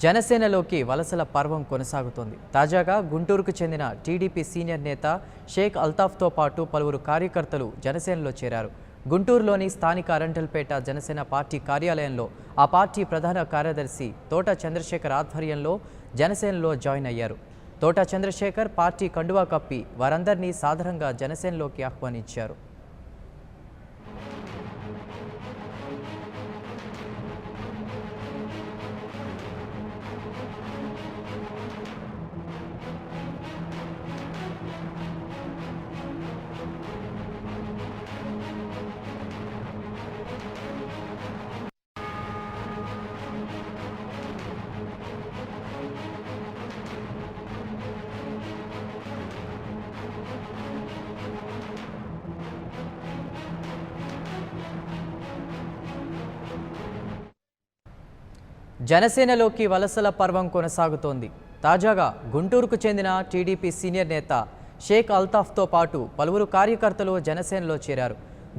జనసేనలోకి వలసల పర్వం కొనసాగుతోంది. తాజాగా గుంటూరుకు చెందిన టీడీపీ సీనియర్ నేత షేక్ అల్తాఫ్తో పాటు పలువురు కార్యకర్తలు జనసేనలో చేరారు. గుంటూరులోని స్థానిక అరంటల్పేట జనసేన పార్టీ కార్యాలయంలో ఆ పార్టీ ప్రధాన కార్యదర్శి తోట చంద్రశేఖర్ ఆధ్వర్యంలో జనసేనలో జాయిన్ అయ్యారు. తోట చంద్రశేఖర్ పార్టీ కండువా కప్పి వారందరినీ సాదరంగా జనసేనలోకి ఆహ్వానించారు. జనసేనలోకి వలసల పర్వం కొనసాగుతోంది. తాజాగా గుంటూరుకు చెందిన టీడీపీ సీనియర్ నేత షేక్ అల్తాఫ్తో పాటు పలువురు కార్యకర్తలు జనసేనలో చేరారు.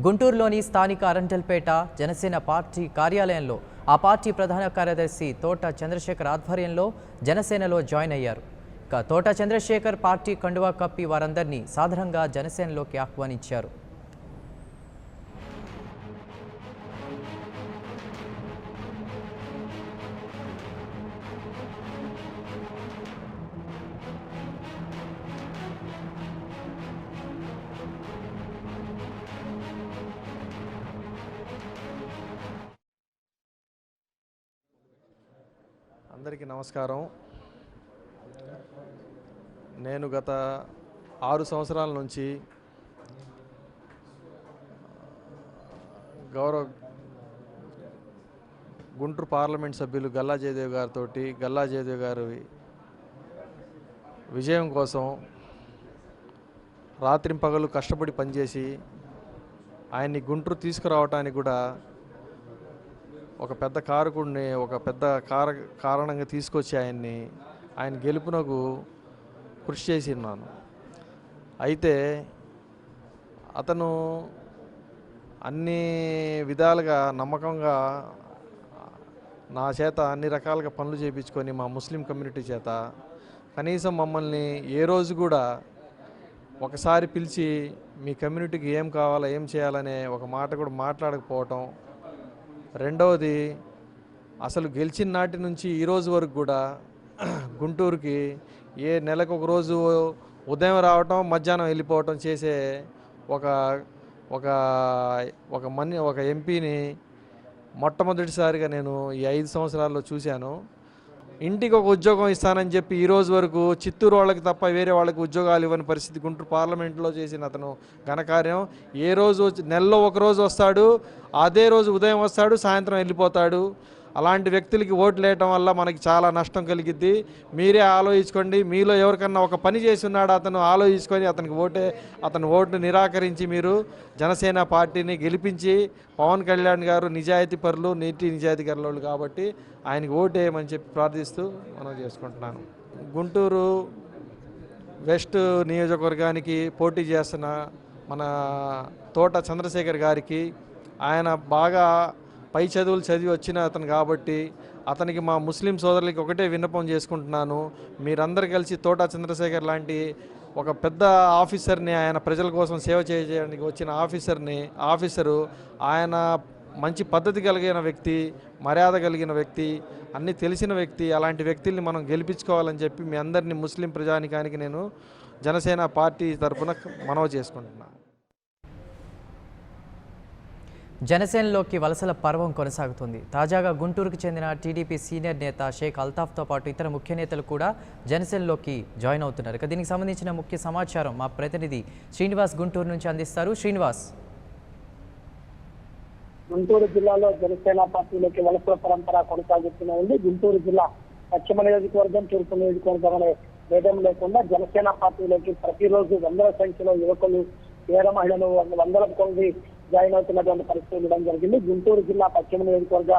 గుంటూరులోని స్థానిక అరంటల్పేట జనసేన పార్టీ కార్యాలయంలో ఆ పార్టీ ప్రధాన కార్యదర్శి తోట చంద్రశేఖర్ ఆధ్వర్యంలో జనసేనలో జాయిన్ అయ్యారు. ఇక తోట చంద్రశేఖర్ పార్టీ కండువా కప్పి వారందరినీ సాదరంగా జనసేనలోకి ఆహ్వానించారు. అందరికీ నమస్కారం. నేను గత 6 సంవత్సరాల నుంచి గౌరవ గుంటూరు పార్లమెంట్ సభ్యులు గల్లా జయదేవ్ గారితో గల్లా జయదేవ్ గారి విజయం కోసం రాత్రింపగలు కష్టపడి పనిచేసి ఆయన్ని గుంటూరు తీసుకురావటానికి కూడా ఒక పెద్ద కారకుడిని ఒక పెద్ద కారణంగా తీసుకొచ్చి ఆయన గెలుపునకు కృషి చేసి ఉన్నాను. అయితే అతను అన్ని విధాలుగా నమ్మకంగా నా చేత అన్ని రకాలుగా పనులు చేయించుకొని మా ముస్లిం కమ్యూనిటీ చేత కనీసం మమ్మల్ని ఏ రోజు కూడా ఒకసారి పిలిచి మీ కమ్యూనిటీకి ఏం కావాలో ఏం చేయాలనే ఒక మాట కూడా మాట్లాడకపోవటం. రెండవది, అసలు గెలిచిన నాటి నుంచి ఈరోజు వరకు కూడా గుంటూరుకి నెలకు ఒక రోజు ఉదయం రావటం మధ్యాహ్నం వెళ్ళిపోవటం చేసే ఒక ఒక ఒక ఎంపీని మొట్టమొదటిసారిగా నేను ఈ 5 సంవత్సరాల్లో చూశాను. ఇంటికి ఒక ఉద్యోగం ఇస్తానని చెప్పి ఈరోజు వరకు చిత్తూరు వాళ్ళకి తప్ప వేరే వాళ్ళకి ఉద్యోగాలు ఇవ్వని పరిస్థితి గుంటూరు పార్లమెంట్లో చేసిన అతను ఘనకార్యం. ఏ రోజు నెలలో ఒక రోజు వస్తాడు, అదే రోజు ఉదయం వస్తాడు, సాయంత్రం వెళ్ళిపోతాడు. అలాంటి వ్యక్తులకి ఓట్లు వేయటం వల్ల మనకి చాలా నష్టం కలిగిద్ది. మీరే ఆలోచించుకోండి. మీలో ఎవరికన్నా ఒక పని చేసి ఉన్నాడు అతను ఆలోచించుకొని అతని ఓటును నిరాకరించి మీరు జనసేన పార్టీని గెలిపించి పవన్ కళ్యాణ్ గారు నిజాయితీ పరులు నిజాయితీ గర్లోళ్ళు కాబట్టి ఆయనకి ఓటేయమని చెప్పి ప్రార్థిస్తూ మనం చేసుకుంటున్నాను. గుంటూరు వెస్ట్ నియోజకవర్గానికి పోటీ చేస్తున్న మన తోట చంద్రశేఖర్ గారికి ఆయన బాగా పై చదువులు చదివి వచ్చిన అతను కాబట్టి అతనికి మా ముస్లిం సోదరులకి ఒకటే విన్నపం చేసుకుంటున్నాను. మీరందరూ కలిసి తోట చంద్రశేఖర్ లాంటి ఒక పెద్ద ఆఫీసర్ని, ఆయన ప్రజల కోసం సేవ చేయడానికి వచ్చిన ఆఫీసరు ఆయన మంచి పద్ధతి కలిగిన వ్యక్తి, మర్యాద కలిగిన వ్యక్తి, అన్నీ తెలిసిన వ్యక్తి. అలాంటి వ్యక్తుల్ని మనం గెలిపించుకోవాలని చెప్పి మీ అందరినీ ముస్లిం ప్రజానికానికి నేను జనసేన పార్టీ తరఫున మనవి చేసుకుంటున్నాను. జనసేనలోకి వలసల పర్వం కొనసాగుతుంది. తాజాగా గుంటూరుకు చెందిన టీడీపీ సీనియర్ నేత షేక్ అల్తాఫ్తో పాటు ఇతర ముఖ్య నేతలు కూడా జనసేనలోకి జాయిన్ అవుతున్నారు. దీనికి సంబంధించిన ముఖ్య సమాచారం మా ప్రతినిధి శ్రీనివాస్ గుంటూరు నుంచి అందిస్తారు. శ్రీనివాస్, గుంటూరు జిల్లాలో జనసేన పార్టీలోకి వలసల పరంపర కొనసాగుతూనే ఉంది. గుంటూరు జిల్లా పశ్చిమ నియోజకవర్గం, తూర్పు నియోజకవర్గం అనే భేదం లేకుండా జనసేన పార్టీలోకి ప్రతిరోజు వందల సంఖ్యలో యువకులు, పేద మహిళలు వందల కొద్ది జాయిన్ అవుతున్నటువంటి పరిస్థితి ఉండడం జరిగింది. గుంటూరు జిల్లా పశ్చిమ నియోజకవర్గ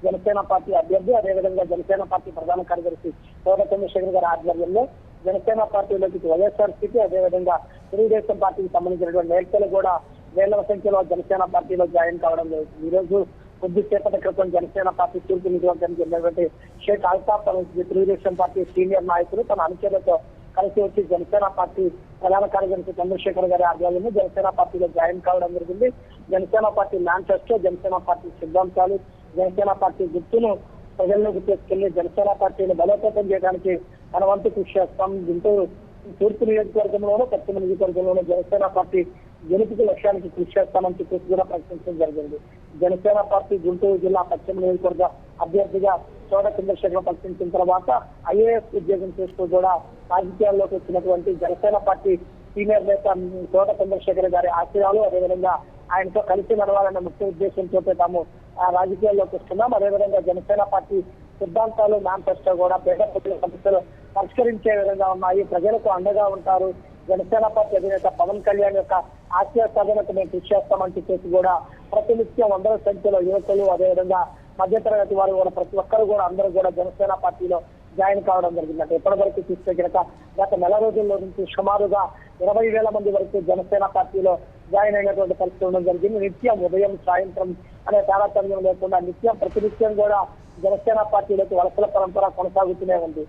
జనసేన పార్టీ అభ్యర్థి, అదేవిధంగా జనసేన పార్టీ ప్రధాన కార్యదర్శి తోట చంద్రశేఖర్ గారి ఆధ్వర్యంలో జనసేన పార్టీలోకి వైఎస్ఆర్సీపీ, అదేవిధంగా తెలుగుదేశం పార్టీకి సంబంధించినటువంటి నేతలు కూడా వేల సంఖ్యలో జనసేన పార్టీలో జాయిన్ కావడం జరుగుతుంది. ఈ రోజు కొద్దిసేపటి క్రితం జనసేన పార్టీ తూర్పు నియోజకవర్గానికి చెందినటువంటి షేక్ అల్తాఫ్ తెలుగుదేశం పార్టీ సీనియర్ నాయకులు తన అనుచరులతో కలిసి వచ్చి జనసేన పార్టీ ప్రధాన కార్యదర్శి చంద్రశేఖర్ గారి ఆధ్వర్యంలో జనసేన పార్టీలో జాయిన్ కావడం జరిగింది. Janasena party manifesto, Janasena party సిద్ధాంతాలు, జనసేన పార్టీ గుర్తును ప్రజల్లోకి తీసుకెళ్లి జనసేన పార్టీని బలోపేతం చేయడానికి మన వంతు కృషి చేస్తాం. గుంటూరు తూర్పు నియోజకవర్గంలోనూ పశ్చిమ నియోజకవర్గంలోనూ జనసేన పార్టీ గెలుపుకి లక్ష్యానికి కృషి చేస్తామని చెప్పేసి కూడా ప్రకటించడం జరిగింది. జనసేన పార్టీ గుంటూరు జిల్లా పశ్చిమ నియోజకవర్గ అభ్యర్థిగా చోట చంద్రశేఖర్ ప్రకటించిన తర్వాత ఐఏఎస్ ఉద్యోగం చేస్తూ కూడా రాజకీయాల్లోకి వచ్చినటువంటి జనసేన పార్టీ సీనియర్ నేత చోట చంద్రశేఖర్ గారి ఆశయాలు, అదేవిధంగా ఆయనతో కలిసి నడవాలన్న ముఖ్య ఉద్దేశంతో తాము రాజకీయాల్లోకి వస్తున్నాం. అదేవిధంగా జనసేన పార్టీ సిద్ధాంతాలు, మేనిఫెస్టో కూడా పేద ప్రజల సమస్యలు పరిష్కరించే విధంగా ఉన్నాయి, ప్రజలకు అండగా ఉంటారు. జనసేన పార్టీ అధినేత పవన్ కళ్యాణ్ యొక్క ఆశయ సాధనకు మేము కృషి చేస్తామని చెప్పేసి కూడా ప్రతినిత్యం వందల సంఖ్యలో యువకులు, అదేవిధంగా మధ్యతరగతి వారు కూడా ప్రతి ఒక్కరు కూడా అందరూ కూడా జనసేన పార్టీలో జాయిన్ కావడం జరిగిందంటే ఇప్పటి వరకు చూస్తే కనుక గత నెల రోజుల్లో నుంచి సుమారుగా 20,000 మంది వరకు జనసేన పార్టీలో జాయిన్ అయినటువంటి పరిస్థితి ఉండడం జరిగింది. నిత్యం ఉదయం సాయంత్రం అనే తారతమ్యం లేకుండా నిత్యం ప్రతినిత్యం కూడా జనసేన పార్టీలోకి వలసల పరంపర కొనసాగుతూనే ఉంది.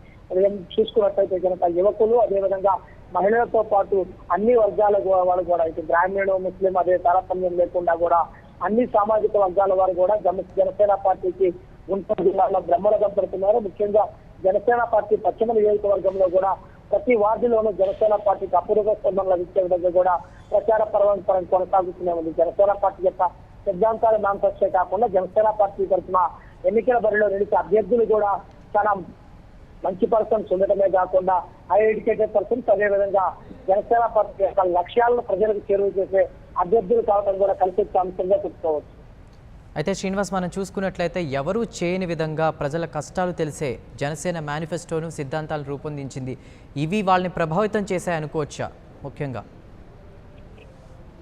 చూసుకున్నట్లయితే కనుక యువకులు, అదేవిధంగా మహిళలతో పాటు అన్ని వర్గాల వారు కూడా ఇటు గ్రామీణ, ముస్లిం అదే తారతమ్యం లేకుండా కూడా అన్ని సామాజిక వర్గాల వారు కూడా జనసేన పార్టీకి గుంటూరు జిల్లాలో బ్రహ్మరథం పెడుతున్నారు. ముఖ్యంగా జనసేన పార్టీ పశ్చిమ నియోజకవర్గంలో కూడా ప్రతి వార్డులోనూ జనసేన పార్టీకి అపూర్వ స్పందన లభించే విధంగా కూడా ప్రచార పర్వం కొనసాగుతూనే ఉంది. జనసేన పార్టీ యొక్క సిద్ధాంతాలు మేనిఫెస్టో కాకుండా జనసేన పార్టీ తరఫున ఎన్నికల బరిలో నిలిచే అభ్యర్థులు కూడా చాలా మంచి పర్సన్స్ ఉండటమే కాకుండా హై ఎడ్యుకేటెడ్ పర్సన్స్, అదేవిధంగా జనసేన పార్టీ యొక్క లక్ష్యాలను ప్రజలకు చేరువ చేసే అభ్యర్థులు కావడం కూడా కలిసి అంశంగా చెప్పుకోవచ్చు. అయితే శ్రీనివాస్, మనం చూసుకున్నట్లయితే ఎవరూ చేయని విధంగా ప్రజల కష్టాలు తెలిసే జనసేన మేనిఫెస్టోను, సిద్ధాంతాలను రూపొందించింది. ఇవి వాళ్ళని ప్రభావితం చేశాయనుకోవచ్చా? ముఖ్యంగా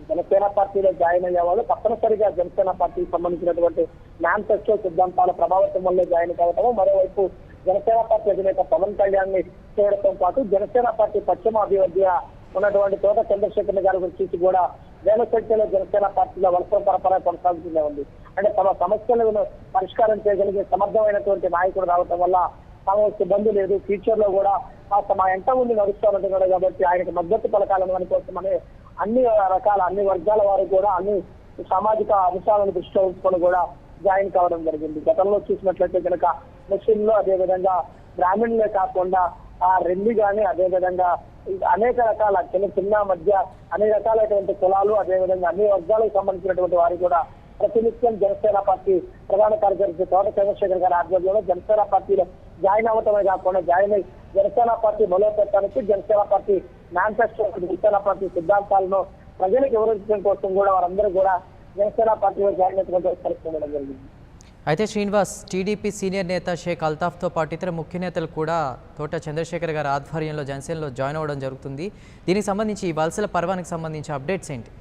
జనసేన పార్టీలో జాయిన్ అయ్యే వాళ్ళు తప్పనిసరిగా జనసేన పార్టీకి సంబంధించినటువంటి మేనిఫెస్టో సిద్ధాంతాల ప్రభావితం వల్లే జాయిన్ కావటము, మరోవైపు జనసేన పార్టీ అధినేత పవన్ కళ్యాణ్ ని చేయడంతో పాటు జనసేన పార్టీ పశ్చిమ అభివృద్ధిగా ఉన్నటువంటి తోట చంద్రశేఖర్ గారి గురించి కూడా వేల సంఖ్యలో జనసేన పార్టీలో వలస పరంపర కొనసాగుతూనే ఉంది. అంటే తమ సమస్యలను పరిష్కారం చేయగలిగే సమర్థమైనటువంటి నాయకుడు రావటం వల్ల తమ సిబ్బంది లేదు, ఫ్యూచర్ లో కూడా తమ ఎంట ముందు నడుస్తారంటున్నాడు కాబట్టి ఆయనకు మద్దతు పలకాలని అనుకోవచ్చమని అన్ని రకాల అన్ని వర్గాల వారు కూడా అన్ని సామాజిక అంశాలను దృష్టిలో ఉంచుకొని కూడా జాయిన్ కావడం జరిగింది. గతంలో చూసినట్లయితే కనుక ముస్లింలు, అదేవిధంగా బ్రాహ్మణులే కాకుండా రెల్లి కానీ, అదేవిధంగా అనేక రకాల చిన్న మధ్య అన్ని రకాలైనటువంటి కులాలు, అదేవిధంగా అన్ని వర్గాలకు సంబంధించినటువంటి వారు కూడా ప్రతినిత్యం జనసేన పార్టీ ప్రధాన కార్యదర్శి తోట చంద్రశేఖర్ గారి ఆధ్వర్యంలో జనసేన పార్టీలో జాయిన్ అవ్వటమే కాకుండా జాయిన్ అయి జనసేన పార్టీ బలోపేతానికి Janasena party manifesto, Janasena party సిద్ధాంతాలను ప్రజలకు వివరించడం కోసం కూడా వారందరూ కూడా జనసేన పార్టీలో జాయిన్ అయినటువంటి పరిస్థితి ఉండడం జరిగింది. అయితే శ్రీనివాస్, టీడీపీ సీనియర్ నేత షేక్ అల్తాఫ్తో పాటు ఇతర ముఖ్య నేతలు కూడా తోట చంద్రశేఖర్ గారి ఆధ్వర్యంలో జనసేనలో జాయిన్ అవ్వడం జరుగుతుంది. దీనికి సంబంధించి ఈ వలసల పర్వానికి సంబంధించి అప్డేట్స్ ఏంటి?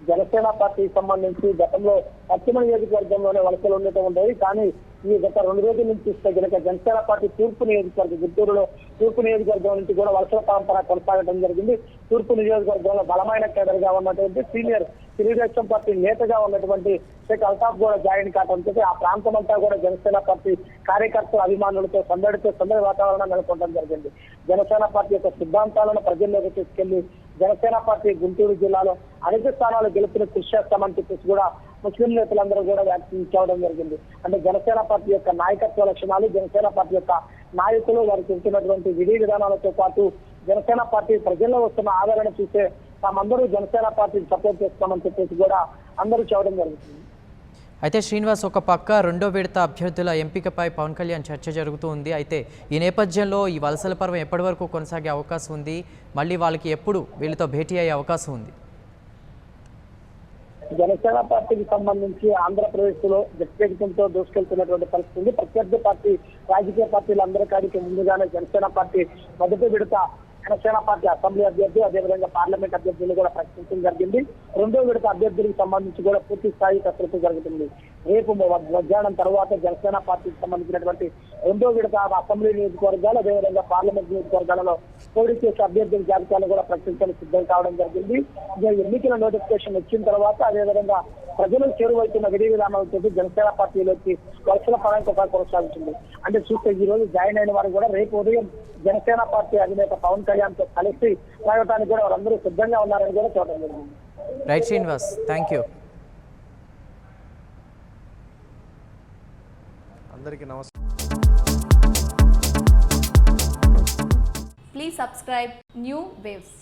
జనసేన పార్టీకి సంబంధించి గతంలో పశ్చిమ నియోజకవర్గంలోనే వలసలు ఉండటం ఉండేవి, కానీ ఈ గత 2 రోజుల నుంచి ఇస్తే కనుక జనసేన పార్టీ తూర్పు నియోజకవర్గం గుంటూరులో తూర్పు నియోజకవర్గం నుంచి కూడా వలసల పరంపర కొనసాగడం జరిగింది. తూర్పు నియోజకవర్గంలో బలమైన కేడర్ గా ఉన్నటువంటి సీనియర్ తెలుగుదేశం పార్టీ నేతగా ఉన్నటువంటి షేక్ అల్తాఫ్ కూడా జాయిన్ కావడంతో ఆ ప్రాంతం అంతా కూడా జనసేన పార్టీ కార్యకర్తల అభిమానులతో సందడి వాతావరణం నెలకొనడం జరిగింది. జనసేన పార్టీ యొక్క సిద్ధాంతాలను ప్రజల్లోకి తీసుకెళ్లి జనసేన పార్టీ గుంటూరు జిల్లాలో అనేక స్థానాలు గెలుపుని కృషి చేస్తామని చెప్పేసి కూడా ముస్లిం నేతలందరూ కూడా వ్యాఖ్యానించడం జరిగింది. అంటే జనసేన పార్టీ యొక్క నాయకత్వ లక్షణాలు, జనసేన పార్టీ యొక్క నాయకులు వారు చెబుతున్నటువంటి విధి విధానాలతో పాటు జనసేన పార్టీ ప్రజల్లో వస్తున్న ఆదరణ చూసే తామందరూ జనసేన పార్టీని సపోర్ట్ చేస్తామని చెప్పేసి కూడా అందరూ చెప్పడం జరుగుతుంది. అయితే శ్రీనివాస్, ఒక పక్క 2వ విడత అభ్యర్థుల ఎంపికపై పవన్ కళ్యాణ్ చర్చ జరుగుతూ ఉంది. అయితే ఈ నేపథ్యంలో ఈ వలసల పర్వం ఎప్పటి వరకు కొనసాగే అవకాశం ఉంది? మళ్ళీ వాళ్ళకి ఎప్పుడు వీళ్ళతో భేటీ అయ్యే అవకాశం ఉంది? జనసేన పార్టీకి సంబంధించి ఆంధ్రప్రదేశ్ లో వ్యక్తిగతంతో దూసుకెళ్తున్నటువంటి పరిస్థితి. ప్రత్యర్థి పార్టీ రాజకీయ పార్టీలందరి కాడికి ముందుగానే జనసేన పార్టీ మొదటి విడత జనసేన పార్టీ అసెంబ్లీ అభ్యర్థి, అదేవిధంగా పార్లమెంట్ అభ్యర్థులు కూడా ప్రకటించడం జరిగింది. 2వ విడత అభ్యర్థులకు సంబంధించి కూడా పూర్తి స్థాయి కసరత్తు జరుగుతుంది. రేపు మధ్యాహ్నం తర్వాత జనసేన పార్టీకి సంబంధించినటువంటి 2వ విడత అసెంబ్లీ నియోజకవర్గాలు, అదేవిధంగా పార్లమెంట్ నియోజకవర్గాలలో పోటీ చేసే అభ్యర్థుల జాబితాను కూడా ప్రకటించడానికి సిద్ధం కావడం జరిగింది. ఎన్నికల నోటిఫికేషన్ వచ్చిన తర్వాత, అదేవిధంగా ప్రజలు చేరువైతున్న విధి విధానాలతో జనసేన పార్టీలోకి వలసల పరంగా కొనసాగుతుంది. అంటే చూస్తే ఈ రోజు జాయిన్ అయిన వారు కూడా రేపు ఉదయం జనసేన పార్టీ అధినేత పవన్ కళ్యాణ్ తో కలిసి రావడానికి కూడా వారందరూ సిద్ధంగా ఉన్నారని కూడా చూడడం జరిగింది. Right Srinivas, thank you. అందరికీ నమస్కారం. Please subscribe New Waves.